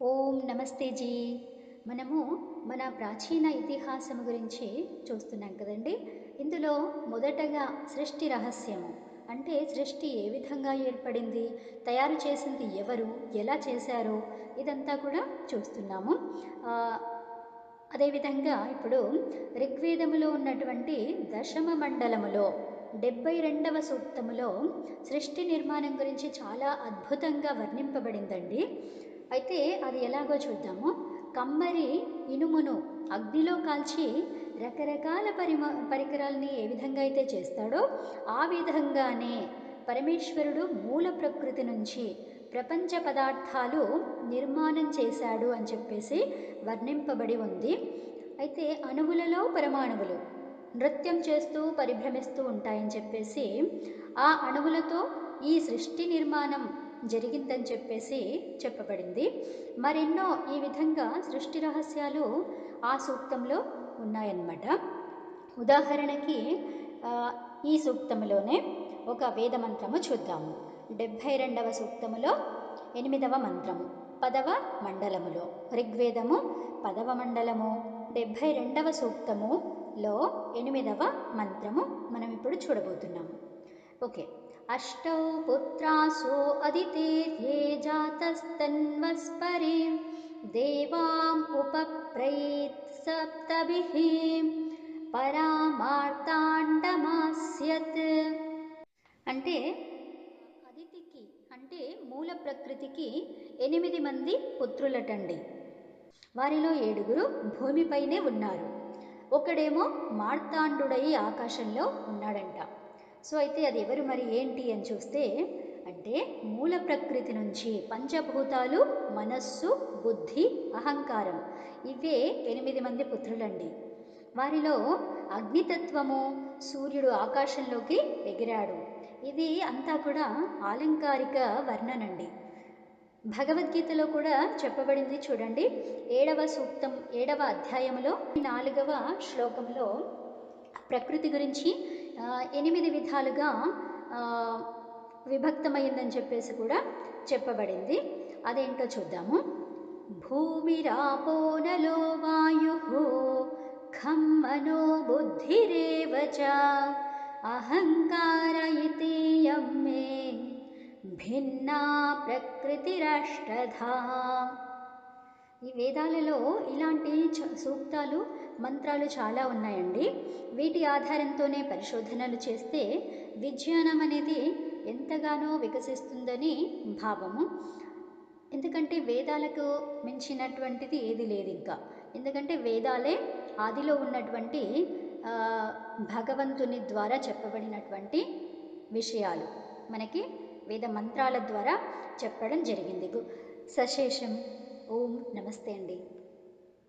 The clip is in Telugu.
ఓం నమస్తే జీ. మనము మన ప్రాచీన ఇతిహాసము గురించి చూస్తున్నాం కదండి. ఇందులో మొదటగా సృష్టి రహస్యము అంటే సృష్టి ఏ విధంగా ఏర్పడింది, తయారు చేసింది ఎవరు, ఎలా చేశారు, ఇదంతా కూడా చూస్తున్నాము. ఆ, అదేవిధంగా ఇప్పుడు ఋగ్వేదములో ఉన్నటువంటి దశమ మండలములో 72వ సూక్తములో సృష్టి నిర్మాణం గురించి చాలా అద్భుతంగా వర్ణింపబడిందండి. అయితే అది ఎలాగో చూద్దాము. కమ్మరి ఇనుమును అగ్నిలో కాల్చి రకరకాల పరికరాల్ని ఏ విధంగా అయితే చేస్తాడో ఆ విధంగానే పరమేశ్వరుడు మూల ప్రకృతి నుంచి ప్రపంచ పదార్థాలు నిర్మాణం చేశాడు అని చెప్పేసి వర్ణింపబడి ఉంది. అయితే అణువులలో పరమాణువులు నృత్యం చేస్తూ పరిభ్రమిస్తూ ఉంటాయని చెప్పేసి ఆ అణువులతో ఈ సృష్టి నిర్మాణం జరిగిందని చెప్పేసి చెప్పబడింది. మరెన్నో ఈ విధంగా సృష్టి రహస్యాలు ఆ సూక్తంలో ఉన్నాయన్నమాట. ఉదాహరణకి ఈ సూక్తంలోనే ఒక వేద మంత్రము చూద్దాము. 72వ సూక్తములో 8వ మంత్రము 10వ మండలములో, ఋగ్వేదము 10వ మండలము 72వ సూక్తములో 8వ మంత్రము మనం ఇప్పుడు చూడబోతున్నాము. ఓకే. అష్టౌ పుత్రాసో అదితేర్యే జాతస్తన్వస్పరే దేవాం ఉపప్రైత్ సప్తభిః పరామార్తాండమాస్యత్. అంటే అదితికి అంటే మూల ప్రకృతికి 8 మంది పుత్రులటండి. వారిలో 7 భూమిపైనే ఉన్నారు. ఒకడేమో మార్తాండుడై ఆకాశంలో ఉన్నాడంట. సో అయితే అది ఎవరు మరి ఏంటి అని చూస్తే, అంటే మూల ప్రకృతి నుంచి పంచభూతాలు మనస్సు, బుద్ధి, అహంకారం, ఇవే 8 మంది పుత్రులండి. వారిలో అగ్నితత్వము సూర్యుడు ఆకాశంలోకి ఎగిరాడు. ఇది అంతా కూడా ఆలంకారిక వర్ణనండి. భగవద్గీతలో కూడా చెప్పబడింది చూడండి. 7వ సూక్తం 7వ అధ్యాయంలో 4వ శ్లోకంలో ప్రకృతి గురించి 8 విధాలుగా విభక్తమైందని చెప్పేసి కూడా చెప్పబడింది. అదేంటో చూద్దాము. భూమిరాపో నలో వాయుః ఖం మనో బుద్ధిరేవ చ అహంకార ఇతేయం మే భిన్నా ప్రకృతిరష్టధా. ఈ వేదాలలో ఇలాంటి సూక్తాలు మంత్రాలు చాలా ఉన్నాయండి. వీటి ఆధారంతోనే పరిశోధనలు చేస్తే విజ్ఞానం అనేది ఎంతగానో వికసిస్తుందని భావము. ఎందుకంటే వేదాలకు మించినటువంటిది ఏది లేదు ఇంకా. ఎందుకంటే వేదాలే ఆదిలో ఉన్నటువంటి భగవంతుని ద్వారా చెప్పబడినటువంటి విషయాలు మనకి వేద మంత్రాల ద్వారా చెప్పడం జరిగింది. సశేషం. ఓం నమస్తే అండి.